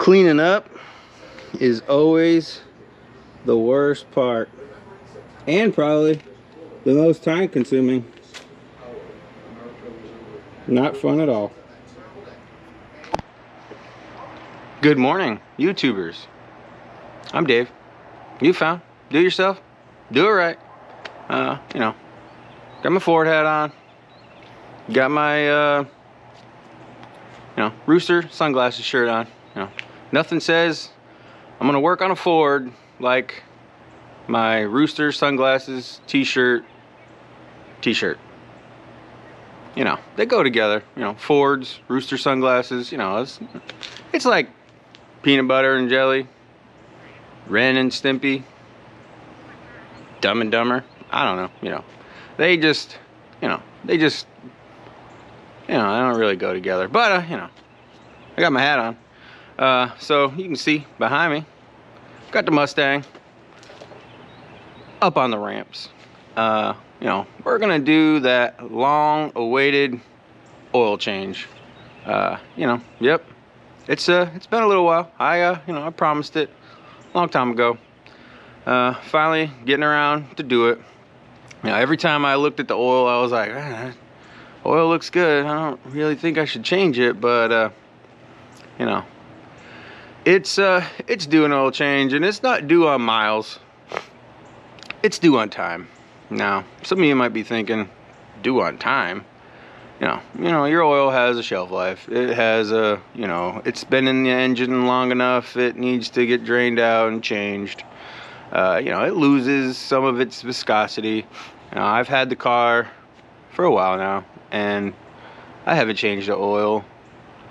Cleaning up is always the worst part, and probably the most time consuming. Not fun at all. Good morning, YouTubers. I'm Dave. You found, do it yourself, do it right. You know, got my Ford hat on, got my Rooster sunglasses shirt on. Nothing says I'm gonna work on a Ford like my Rooster sunglasses t-shirt. They go together. Fords, Rooster sunglasses. It's like peanut butter and jelly, Ren and Stimpy, Dumb and Dumber. I don't know. They don't really go together. But I got my hat on. So you can see behind me, got the Mustang up on the ramps. We're gonna do that long-awaited oil change. Yep, it's been a little while. I promised it a long time ago. Finally getting around to do it. Every time I looked at the oil, I was like, oil looks good. I don't really think I should change it, but it's due an oil change, and it's not due on miles. It's due on time. Now, some of you might be thinking, due on time? Your oil has a shelf life. It has it's been in the engine long enough. It needs to get drained out and changed. It loses some of its viscosity. I've had the car for a while now, and I haven't changed the oil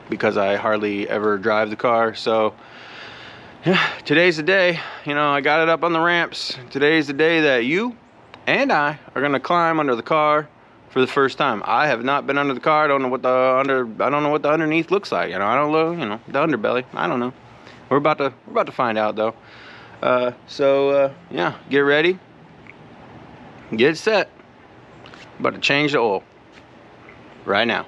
because I hardly ever drive the car. So today's the day. I got it up on the ramps. Today's the day that you and I are gonna climb under the car for the first time. I have not been under the car. I don't know what the underneath looks like. I don't know, the underbelly. I don't know. We're about to find out though. Yeah, get ready, get set. About to change the oil right now.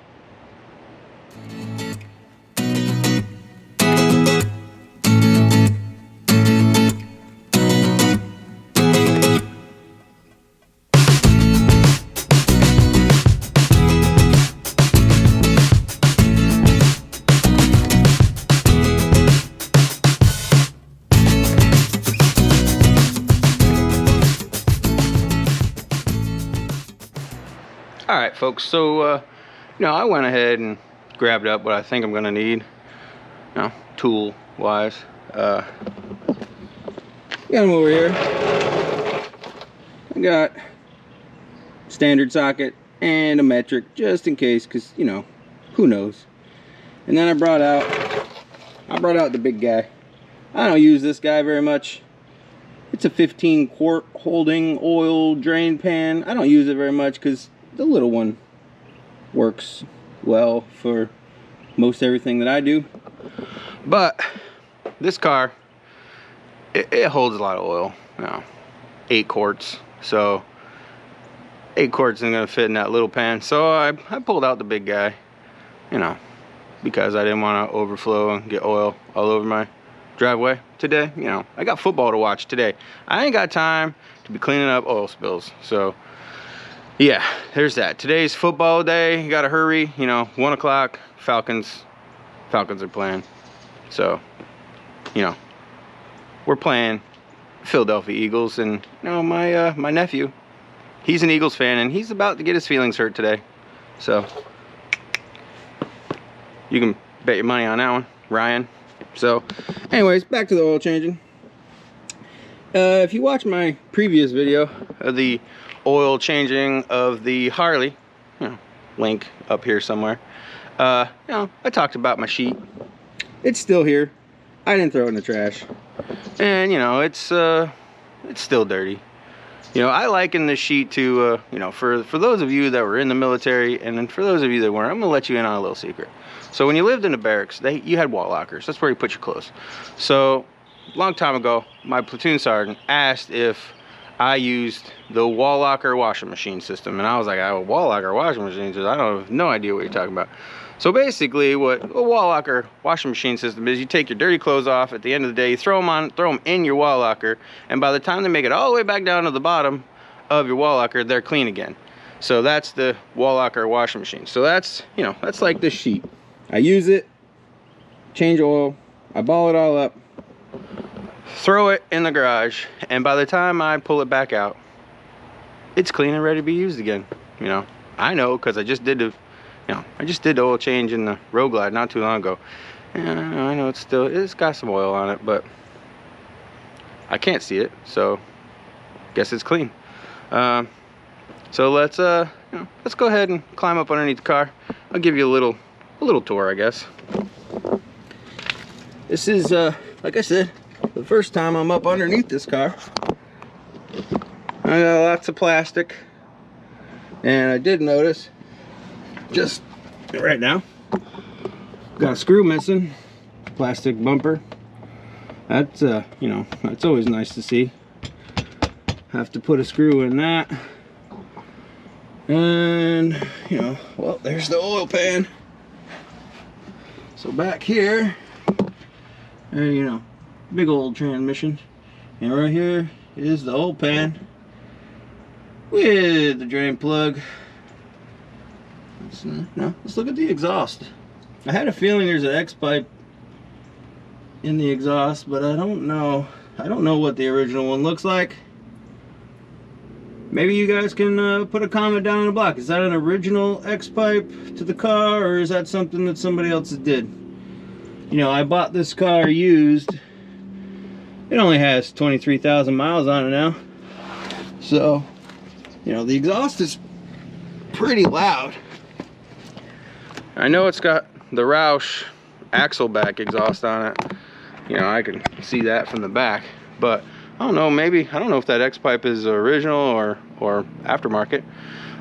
Alright folks, so I went ahead and grabbed up what I think I'm gonna need, tool wise. Got them over here. I got standard socket and a metric just in case, because who knows. And then I brought out the big guy. I don't use this guy very much. It's a 15 quart holding oil drain pan. I don't use it very much because the little one works well for most everything that I do. But this car, it holds a lot of oil. 8 quarts. So 8 quarts isn't gonna fit in that little pan. So I pulled out the big guy, because I didn't want to overflow and get oil all over my driveway today. I got football to watch today. I ain't got time to be cleaning up oil spills. So yeah, there's that. Today's football day. You gotta hurry. 1 o'clock. Falcons are playing. So, we're playing Philadelphia Eagles, and my nephew, he's an Eagles fan, and he's about to get his feelings hurt today. So you can bet your money on that one, Ryan. So, anyways, back to the oil changing. If you watch my previous video of the oil changing of the Harley, link up here somewhere, I talked about my sheet. It's still here. I didn't throw it in the trash, and it's still dirty. I liken this sheet to for those of you that were in the military, and then for those of you that weren't, I'm gonna let you in on a little secret. So when you lived in the barracks, you had wall lockers. That's where you put your clothes. So a long time ago, my platoon sergeant asked if I used the wall locker washing machine system, and I was like, wall locker washing machine? I don't have no idea what you're talking about. So basically what a wall locker washing machine system is, you take your dirty clothes off at the end of the day, you throw them in your wall locker, and by the time they make it all the way back down to the bottom of your wall locker, they're clean again. So that's the wall locker washing machine. So that's, you know, that's like this sheet. I use it, change oil, I ball it all up, throw it in the garage, and by the time I pull it back out, it's clean and ready to be used again. You know, I know because I just did the, you know, I just did the oil change in the Road Glide not too long ago. And I know it's got some oil on it, but I can't see it, so guess it's clean. So let's you know, let's go ahead and climb up underneath the car. I'll give you a little tour, I guess. This is like I said, the first time I'm up underneath this car. I got lots of plastic, and I did notice just right now got a screw missing, plastic bumper. That's you know, that's always nice to see. Have to put a screw in that, and you know, well, there's the oil pan. So back here, there, you know, big old transmission, and right here is the oil pan with the drain plug. Let's look at the exhaust. I had a feeling there's an X pipe in the exhaust, but I don't know what the original one looks like. Maybe you guys can put a comment down in the block. Is that an original X pipe to the car, or is that something that somebody else did? You know, I bought this car used. It only has 23,000 miles on it now, so you know, the exhaust is pretty loud. I know it's got the Roush axle back exhaust on it. You know, I can see that from the back, but I don't know, maybe, I don't know if that X pipe is original or aftermarket.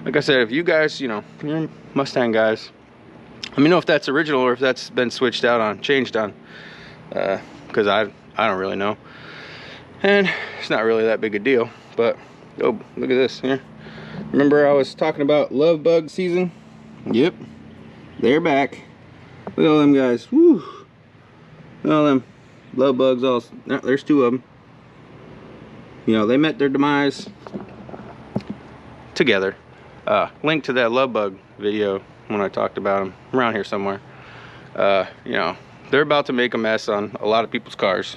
Like I said, if you guys, you know, you're Mustang guys, let me know if that's original or if that's been switched out on, changed on, because I don't really know. And it's not really that big a deal, but oh, look at this here. Remember I was talking about love bug season? Yep, they're back. Look at all them guys. Woo! Look at all them love bugs. All, no, there's two of them. You know, they met their demise together. Link to that love bug video when I talked about them, around here somewhere. You know, they're about to make a mess on a lot of people's cars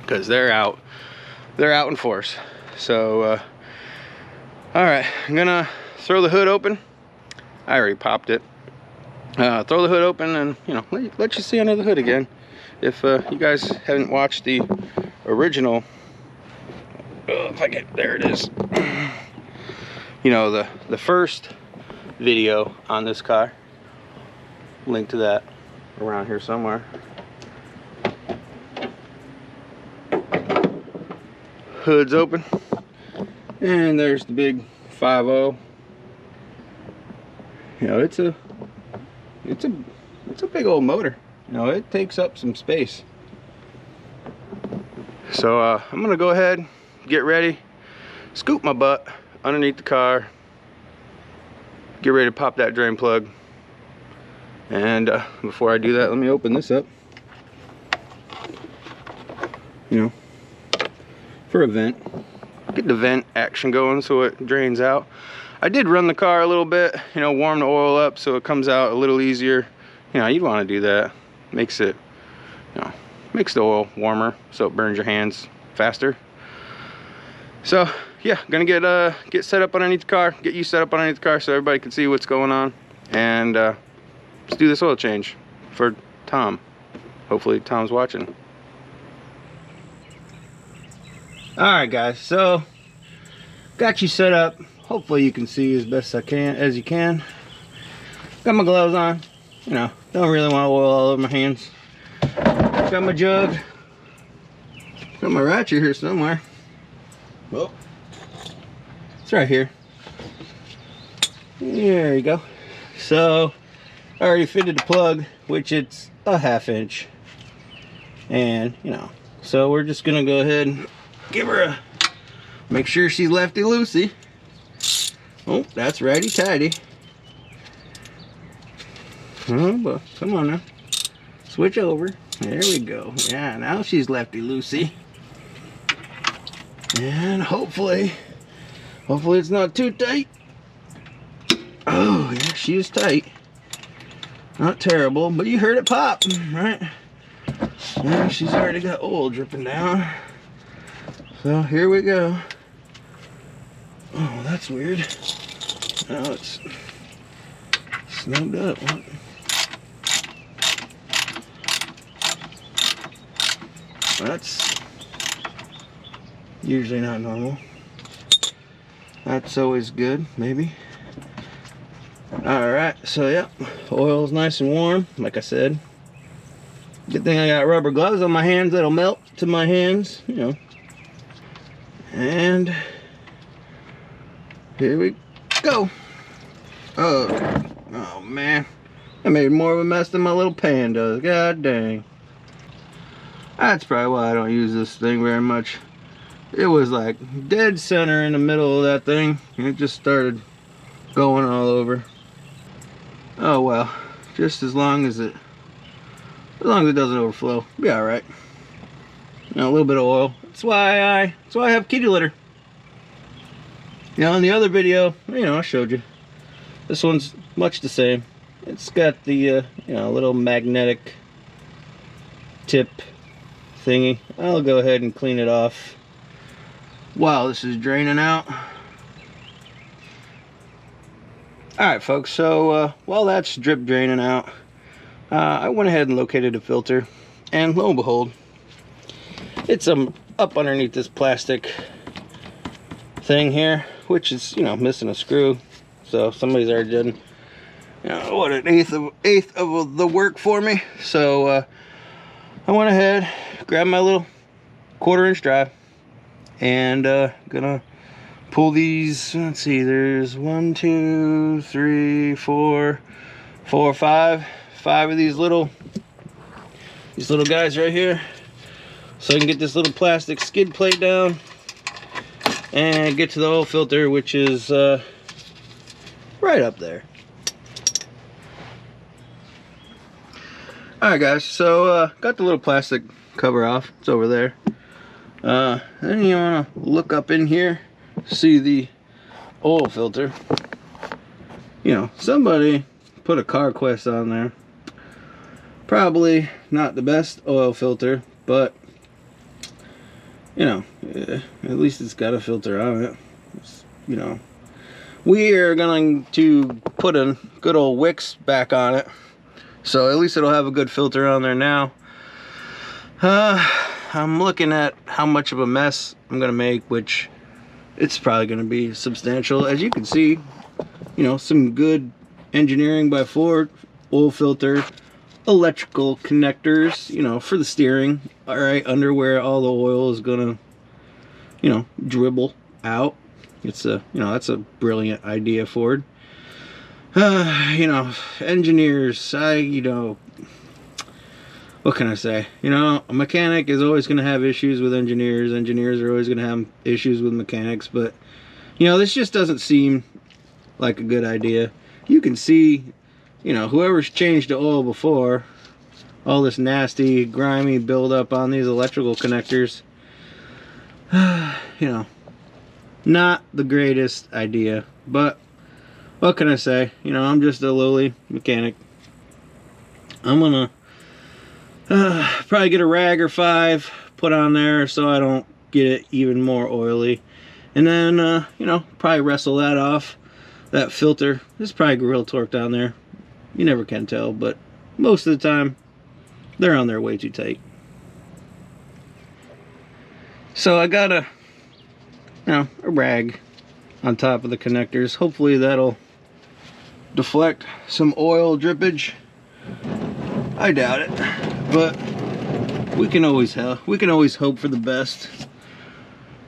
because they're out in force. So all right, I'm gonna throw the hood open. I already popped it. Throw the hood open and, you know, let you see under the hood again. If you guys haven't watched the original, if I get, there it is. You know, the first video on this car. Link to that around here somewhere. Hood's open, and there's the big 5.0. You know, it's a big old motor. You know, it takes up some space. So I'm gonna go ahead, get ready, scoop my butt underneath the car, get ready to pop that drain plug. And before I do that, let me open this up. You know, for a vent, get the vent action going so it drains out. I did run the car a little bit, you know, warm the oil up so it comes out a little easier. You know, you'd want to do that. Makes it, you know, makes the oil warmer so it burns your hands faster. So yeah, gonna get set up underneath the car, get you set up underneath the car so everybody can see what's going on, and let's do this oil change for Tom. Hopefully Tom's watching. All right guys, so got you set up. Hopefully you can see as best as you can. Got my gloves on. You know, don't really want oil all over my hands. Got my jug. Got my ratchet here somewhere. Well, it's right here. There you go. So I already fitted the plug, which it's a 1/2 inch. And, you know, so we're just gonna go ahead and give her a, make sure she's lefty loosey. Oh, that's righty tighty. Oh, but come on now. Switch over. There we go. Yeah, now she's lefty-loosey. And hopefully it's not too tight. Oh, yeah, she is tight. Not terrible, but you heard it pop, right? Yeah, she's already got oil dripping down. So here we go. Oh, that's weird. Now it's snugged up. What? That's usually not normal. That's always good, maybe. Alright, so yeah, oil's nice and warm, like I said. Good thing I got rubber gloves on my hands that'll melt to my hands, you know. And here we go. Oh man, I made more of a mess than my little pan does. God dang. That's probably why I don't use this thing very much. It was like dead center in the middle of that thing, and it just started going all over. Oh well, just as long as it doesn't overflow, be all right. You know, a little bit of oil. That's why I have kitty litter. You know, in the other video, you know, I showed you. This one's much the same. It's got the you know, little magnetic tip thingy. I'll go ahead and clean it off while this is draining out. Alright folks, so while that's drip draining out, I went ahead and located a filter, and lo and behold, it's up underneath this plastic thing here, which is, you know, missing a screw. So somebody's already done, you know, what, an eighth of the work for me. So I went ahead, grabbed my little 1/4-inch drive, and gonna pull these. Let's see, there's 1, 2, 3, 4, 5 of these little guys right here, so I can get this little plastic skid plate down and get to the oil filter, which is right up there. Alright guys, so got the little plastic cover off. It's over there. Then you want to look up in here, see the oil filter. You know, somebody put a CarQuest on there. Probably not the best oil filter, but you know, at least it's got a filter on it. You know, we are going to put a good old Wix back on it, so at least it'll have a good filter on there now. I'm looking at how much of a mess I'm gonna make, which it's probably gonna be substantial. As you can see, you know, some good engineering by Ford. Oil filter, electrical connectors, you know, for the steering, all right, under where all the oil is gonna, you know, dribble out. It's a, you know, that's a brilliant idea, Ford. You know, engineers, you know, what can I say? You know, a mechanic is always going to have issues with engineers. Engineers are always going to have issues with mechanics. But, you know, this just doesn't seem like a good idea. You can see, you know, whoever's changed the oil before, all this nasty, grimy buildup on these electrical connectors. You know, not the greatest idea. But, what can I say? You know, I'm just a lowly mechanic. I'm going to probably get a rag or 5 put on there so I don't get it even more oily, and then you know, probably wrestle that off. That filter is probably grill torque down there. You never can tell, but most of the time they're on there way too tight. So I got a, you know, a rag on top of the connectors. Hopefully that'll deflect some oil drippage. I doubt it, but we can always hope for the best.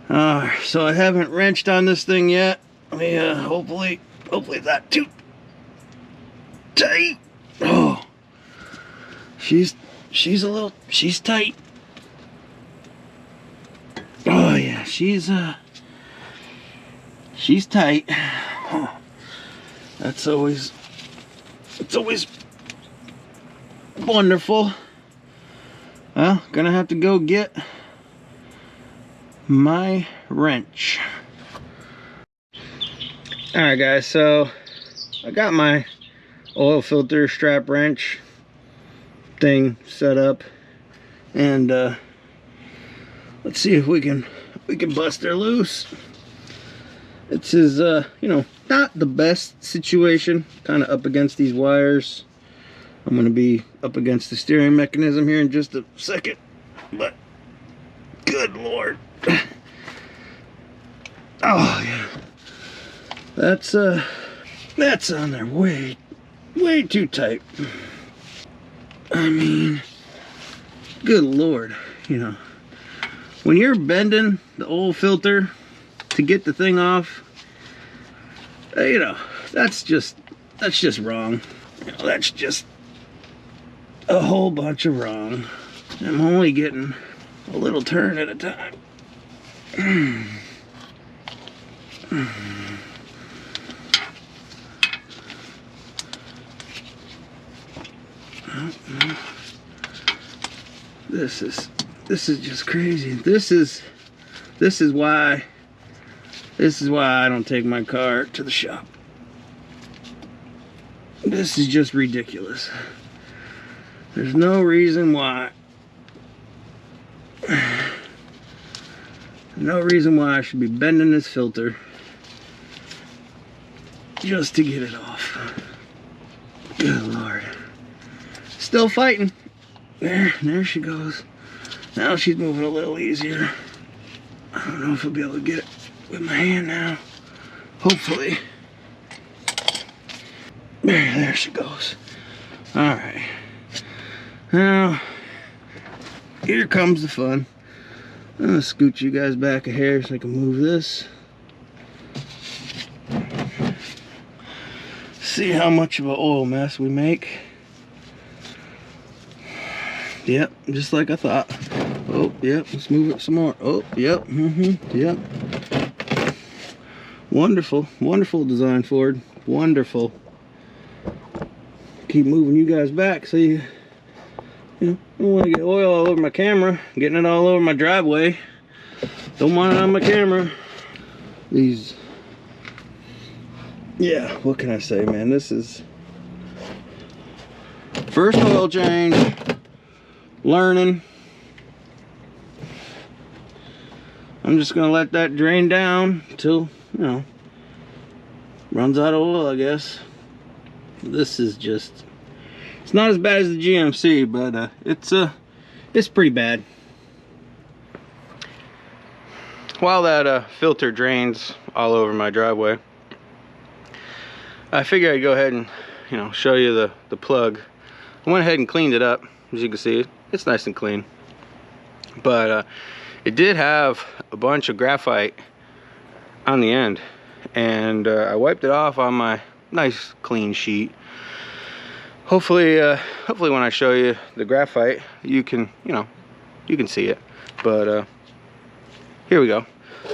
So I haven't wrenched on this thing yet. Let me hopefully it's not too tight. Oh, she's tight. Oh yeah, she's tight. Oh, it's always wonderful. Well, gonna have to go get my wrench. Alright guys, so I got my oil filter strap wrench thing set up, and let's see if we can bust her loose. This is you know, not the best situation, kind of up against these wires. I'm gonna be up against the steering mechanism here in just a second, but good lord. Oh yeah, that's on there way too tight. I mean, good lord, you know, when you're bending the oil filter to get the thing off, you know, that's just wrong. You know, that's just a whole bunch of wrong. I'm only getting a little turn at a time. This is just crazy. This is why I don't take my car to the shop. This is just ridiculous. There's no reason why. No reason why I should be bending this filter just to get it off. Good lord. Still fighting. There she goes. Now she's moving a little easier. I don't know if I'll be able to get it with my hand now. Hopefully. There she goes. Alright. Now, here comes the fun. I'm gonna scoot you guys back a hair so I can move this. See how much of an oil mess we make. Yep, just like I thought. Oh, yep, let's move it some more. Oh, yep, yep. Wonderful, wonderful design, Ford. Wonderful. Keep moving you guys back so you know, I don't want to get oil all over my camera, getting it all over my driveway. Don't want it on my camera. These, yeah, what can I say, man? This is first oil change, learning. I'm just gonna let that drain down until, you know, runs out of oil, I guess. This is just, it's not as bad as the GMC, but it's pretty bad. While that filter drains all over my driveway, I figured I'd go ahead and, you know, show you the plug. I went ahead and cleaned it up. As you can see, it's nice and clean, but it did have a bunch of graphite on the end, and I wiped it off on my nice clean sheet. Hopefully when I show you the graphite, you can, you know, you can see it. But here we go.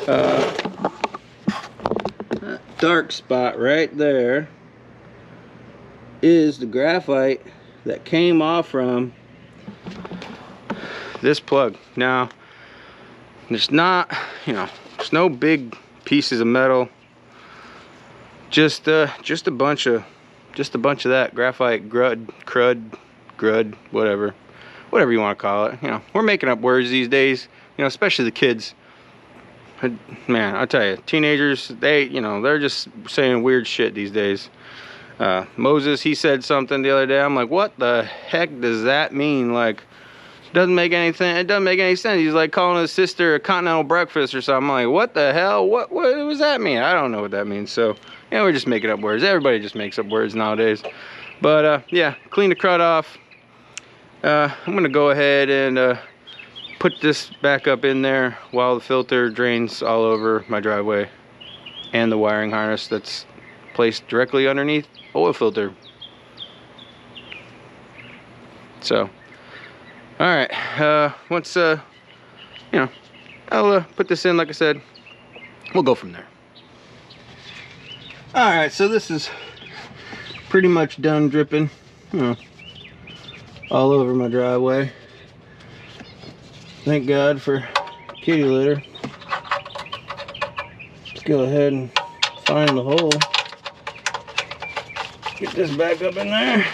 That dark spot right there is the graphite that came off from this plug. Now, there's not, you know, there's no big pieces of metal. Just a bunch of that graphite crud, whatever you want to call it. You know, we're making up words these days, you know, especially the kids. Man, I'll tell you, teenagers, they're just saying weird shit these days. Moses, he said something the other day. I'm like, what the heck does that mean? Like, it doesn't make any sense. He's like calling his sister a continental breakfast or something. I'm like, what the hell? What does that mean? I don't know what that means. So, yeah, we're just making up words. Everybody just makes up words nowadays. But yeah, clean the crud off. I'm gonna go ahead and put this back up in there while the filter drains all over my driveway and the wiring harness that's placed directly underneath oil filter. So, all right, once you know, I'll put this in. Like I said, we'll go from there. All right, so this is pretty much done dripping. You know, all over my driveway. Thank God for kitty litter. Let's go ahead and find the hole. Get this back up in there.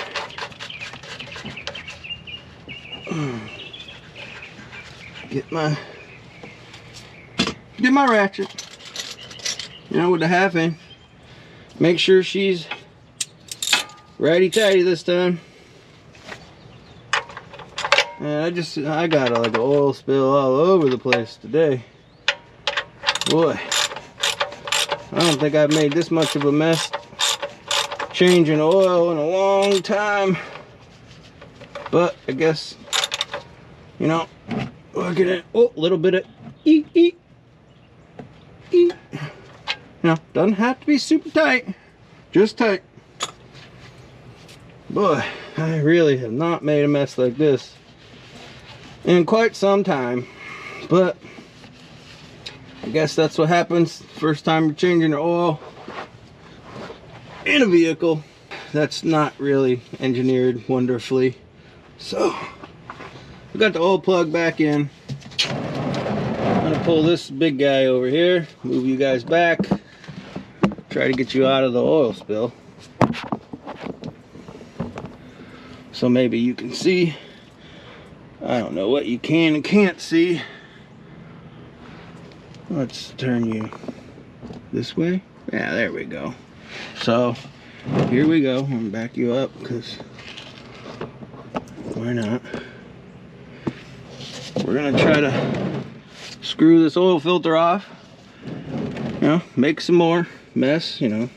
Get my ratchet. You know, with the half inch. Make sure she's righty-tighty this time. And I got like an oil spill all over the place today. Boy, I don't think I've made this much of a mess changing oil in a long time. But I guess, you know, look at it. Oh, a little bit of eat. You know, doesn't have to be super tight, just tight. Boy, I really have not made a mess like this in quite some time. But I guess that's what happens first time you're changing your oil in a vehicle that's not really engineered wonderfully. So we got the oil plug back in. I'm gonna pull this big guy over here, move you guys back, try to get you out of the oil spill so maybe you can see. I don't know what you can and can't see. Let's turn you this way. Yeah, there we go. So here we go. I'm gonna back you up because why not? We're gonna try to screw this oil filter off. You know, make some more mess. You know,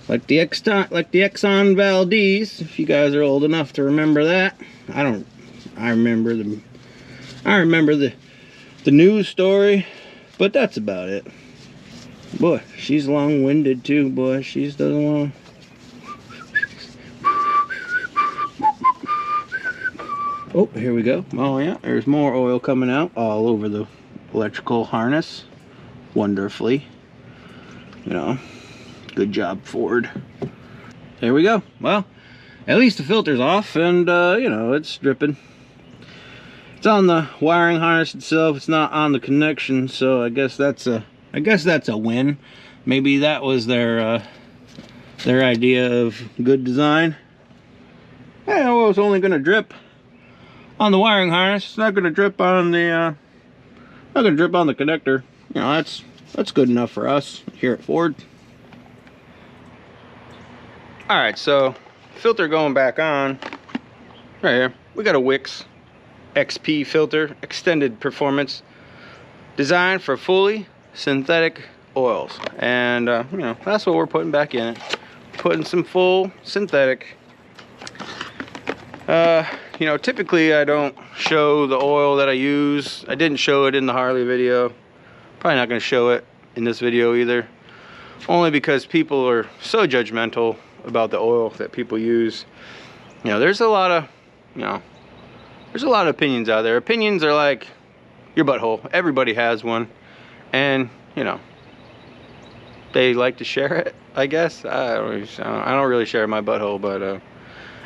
like the Exxon Valdez. If you guys are old enough to remember that, I remember the news story, but that's about it. Boy, she's long-winded too. Boy, she doesn't want to. Oh, here we go. Oh yeah, there's more oil coming out all over the electrical harness. Wonderfully. You know, good job, Ford. There we go. Well, at least the filter's off, and you know, it's dripping. It's on the wiring harness itself. It's not on the connection, so I guess that's a win. Maybe that was their idea of good design. Hey, well, it's only gonna drip on the wiring harness. It's not gonna drip on the connector. You know, that's good enough for us here at Ford. All right, so filter going back on right here. We got a Wix XP filter, extended performance, designed for fully synthetic oils, and you know, that's what we're putting back in it. Putting some full synthetic. You know, typically I don't show the oil that I use. I didn't show it in the Harley video. Probably not going to show it in this video either, only because people are so judgmental about the oil that people use. You know, there's a lot of opinions out there. Opinions are like your butthole. Everybody has one, and you know, they like to share it, I guess. I don't really share my butthole, but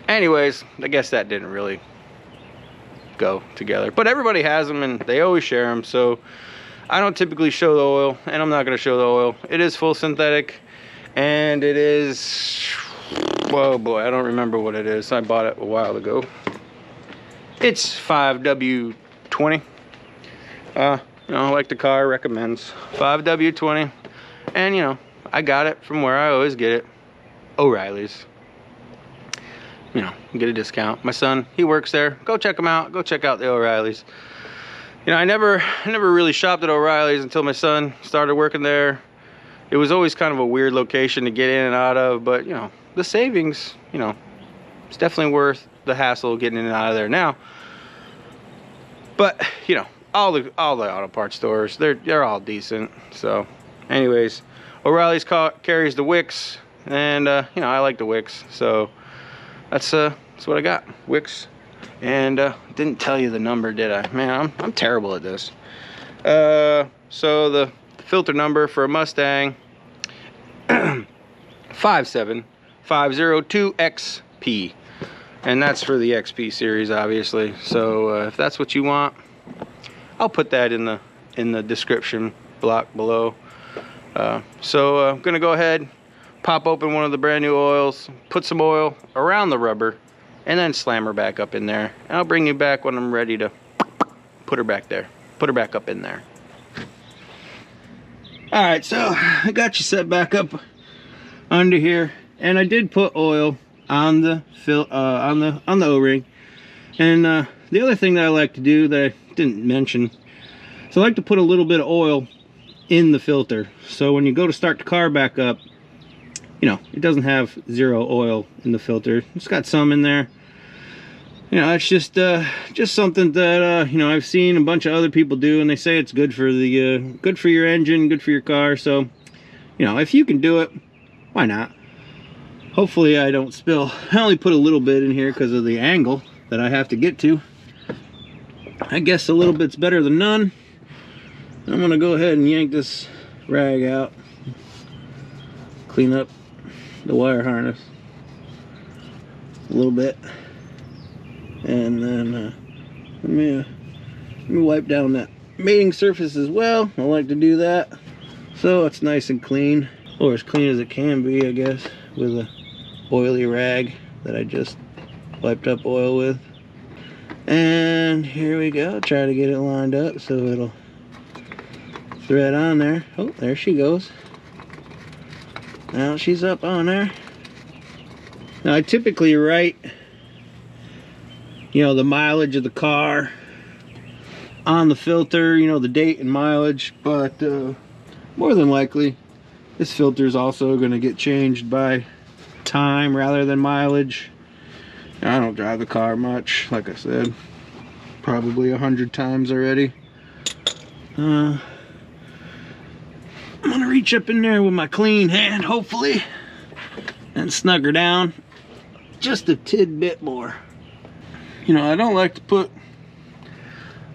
anyways, I guess that didn't really go together. But everybody has them, and they always share them. So I don't typically show the oil, and I'm not going to show the oil. It is full synthetic, and it is, whoa boy, I don't remember what it is. I bought it a while ago. It's 5W20. You know, like the car recommends, 5W20. And you know, I got it from where I always get it, O'Reilly's. You know, get a discount. My son, he works there. Go check him out. Go check out the O'Reilly's. You know, I never really shopped at O'Reilly's until my son started working there. It was always kind of a weird location to get in and out of, but you know, the savings, you know, it's definitely worth the hassle getting in and out of there now. But you know, all the auto parts stores, they're all decent. So anyways, O'Reilly's carries the Wix, and you know, I like the Wix, so that's what I got, Wix. And didn't tell you the number, did I? Man, I'm terrible at this. So the filter number for a Mustang, 57502XP. and that's for the XP series, obviously. So if that's what you want, I'll put that in the description block below. So I'm gonna go ahead, pop open one of the brand new oils, put some oil around the rubber, and then slam her back up in there. And I'll bring you back when I'm ready to put her back there, put her back up in there. All right, so I got you set back up under here, and I did put oil on the O-ring. And the other thing that I like to do that I didn't mention, so I like to put a little bit of oil in the filter, so when you go to start the car back up, you know, it doesn't have zero oil in the filter. It's got some in there. You know, it's just something that you know, I've seen a bunch of other people do, and they say it's good for the good for your engine, good for your car. So, you know, if you can do it, why not? Hopefully I don't spill. I only put a little bit in here because of the angle that I have to get to. I guess a little bit's better than none. I'm gonna go ahead and yank this rag out, clean up the wire harness a little bit, and then let me wipe down that mating surface as well. I like to do that so it's nice and clean, or as clean as it can be, I guess, with a oily rag that I just wiped up oil with. And here we go. Try to get it lined up so it'll thread on there. Oh, there she goes. Now she's up on there. Now I typically write, you know, the mileage of the car on the filter, you know, the date and mileage, but more than likely this filter is also going to get changed by time rather than mileage. I don't drive the car much, like I said, probably 100 times already. I'm gonna reach up in there with my clean hand, hopefully, and snug her down just a tidbit more. You know, I don't like to put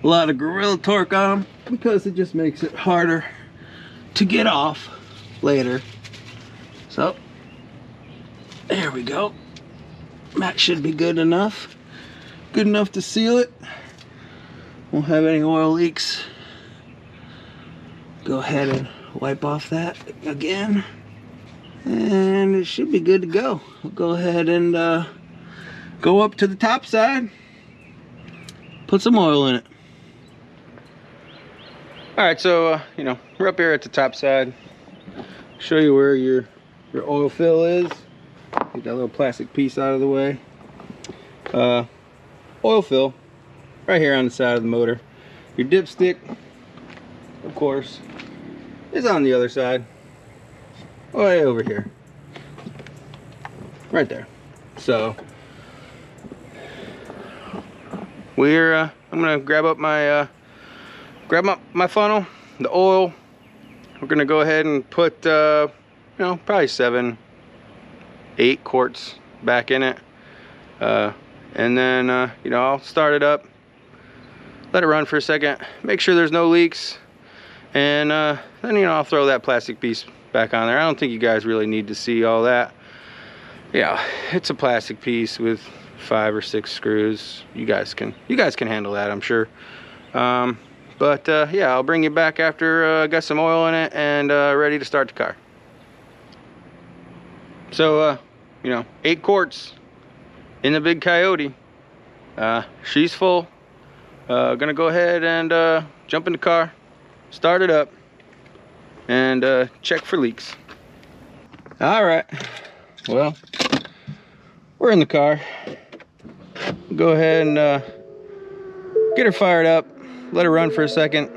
a lot of gorilla torque on them because it just makes it harder to get off later. So there we go. That should be good enough to seal it. Won't have any oil leaks. Go ahead and wipe off that again, and it should be good to go. We'll go ahead and go up to the top side, put some oil in it. All right, so you know, we're up here at the top side. Show you where your oil fill is. Get that little plastic piece out of the way. Oil fill right here on the side of the motor. Your dipstick, of course, is on the other side, way over here, right there. So we're I'm gonna grab up my funnel, the oil. We're gonna go ahead and put you know, probably 7-8 quarts back in it, and then you know, I'll start it up, let it run for a second, make sure there's no leaks, and then, you know, I'll throw that plastic piece back on there. I don't think you guys really need to see all that. Yeah, it's a plastic piece with 5 or 6 screws. You guys can handle that, I'm sure. But yeah, I'll bring you back after I got some oil in it and ready to start the car. So you know, 8 quarts in the big Coyote. She's full. Gonna go ahead and jump in the car, start it up, and check for leaks. All right, well, we're in the car. Go ahead and get her fired up, let her run for a second.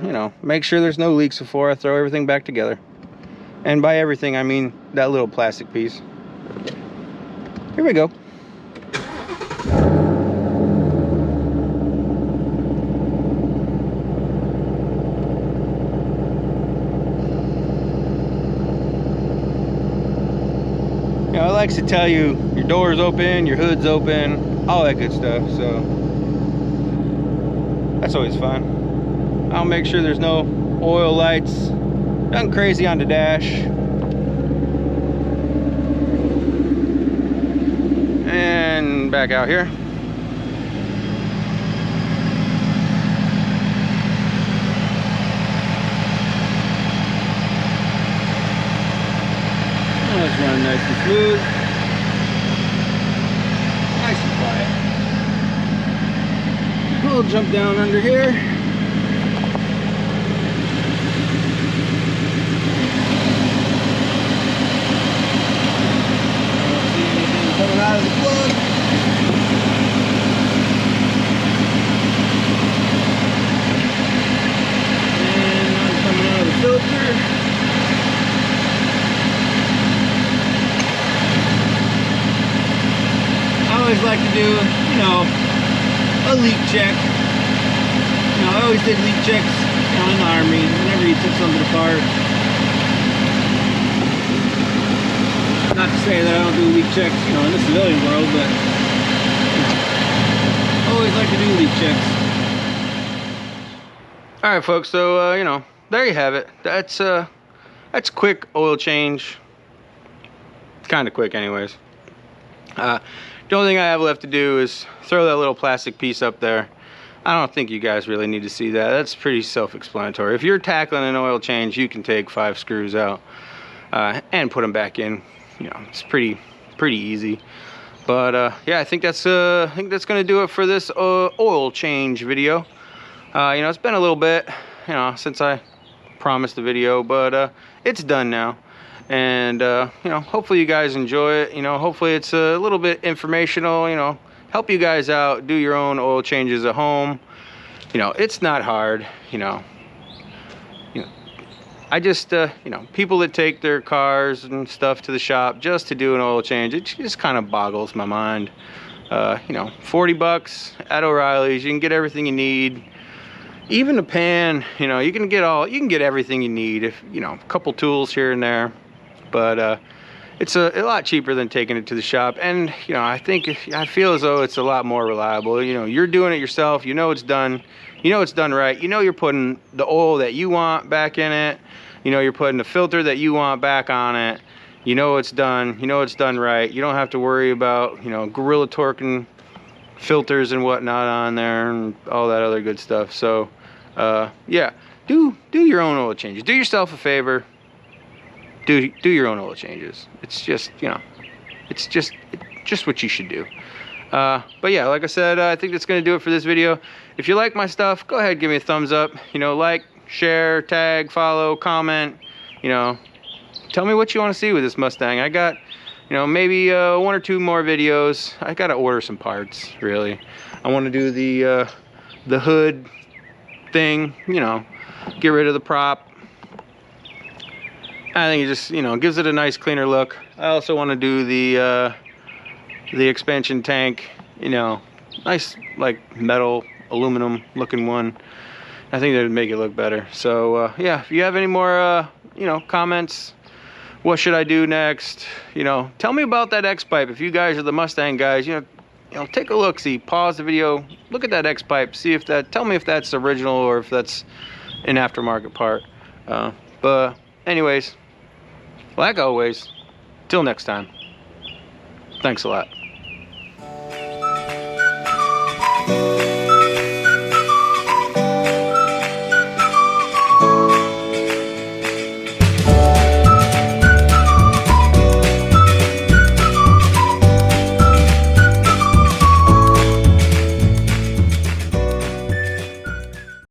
You know, make sure there's no leaks before I throw everything back together. And by everything, I mean that little plastic piece. Here we go. You know, it likes to tell you your door's open, your hood's open, all that good stuff, so that's always fun. I'll make sure there's no oil lights, nothing crazy on the dash. and back out here. Oh, it's running nice and smooth. Nice and quiet. We'll jump down under here. Coming out of the plug. And none coming out of the filter. I always like to do, you know, a leak check. You know, I always did leak checks, you know, in the Army, whenever you took something apart. Not to say that I don't do leak checks, you know, in the civilian world, but you know, I always like to do leak checks. All right, folks. So you know, there you have it. That's quick oil change. Kind of quick, anyways. The only thing I have left to do is throw that little plastic piece up there. I don't think you guys really need to see that. That's pretty self-explanatory. If you're tackling an oil change, you can take 5 screws out and put them back in. You know, it's pretty easy. But yeah, I think that's gonna do it for this oil change video. You know, it's been a little bit, you know, since I promised the video, but it's done now. And you know, hopefully you guys enjoy it. You know, hopefully it's a little bit informational, you know, help you guys out, do your own oil changes at home. You know, it's not hard. You know, I just, you know, people that take their cars and stuff to the shop just to do an oil change, it just kind of boggles my mind. You know, 40 bucks at O'Reilly's, you can get everything you need. Even a pan, you know, you can get everything you need. If, you know, a couple tools here and there. But it's a lot cheaper than taking it to the shop. And, you know, I feel as though it's a lot more reliable. You know, you're doing it yourself. You know it's done. You know it's done right. You know you're putting the oil that you want back in it. You know you're putting the filter that you want back on it. You know it's done. You know it's done right. You don't have to worry about, you know, gorilla torquing filters and whatnot on there and all that other good stuff. So, yeah, do your own oil changes. Do yourself a favor. Do your own oil changes. It's just, you know, it's just what you should do. But yeah, like I said, I think that's gonna do it for this video. If you like my stuff, go ahead, give me a thumbs up. You know, like, share, tag, follow, comment. You know, tell me what you want to see with this Mustang. I got, you know, maybe 1 or 2 more videos. I gotta order some parts, really. I want to do the hood thing. You know, get rid of the prop. I think it just, you know, gives it a nice cleaner look. I also want to do the expansion tank, you know, nice like metal aluminum looking one. I think that would make it look better. So yeah, if you have any more you know, comments, what should I do next, you know, tell me about that X pipe. If you guys are the Mustang guys, you know, take a look, see, pause the video, look at that X pipe, see if that, tell me if that's original or if that's an aftermarket part. But anyways, like always, till next time, thanks a lot.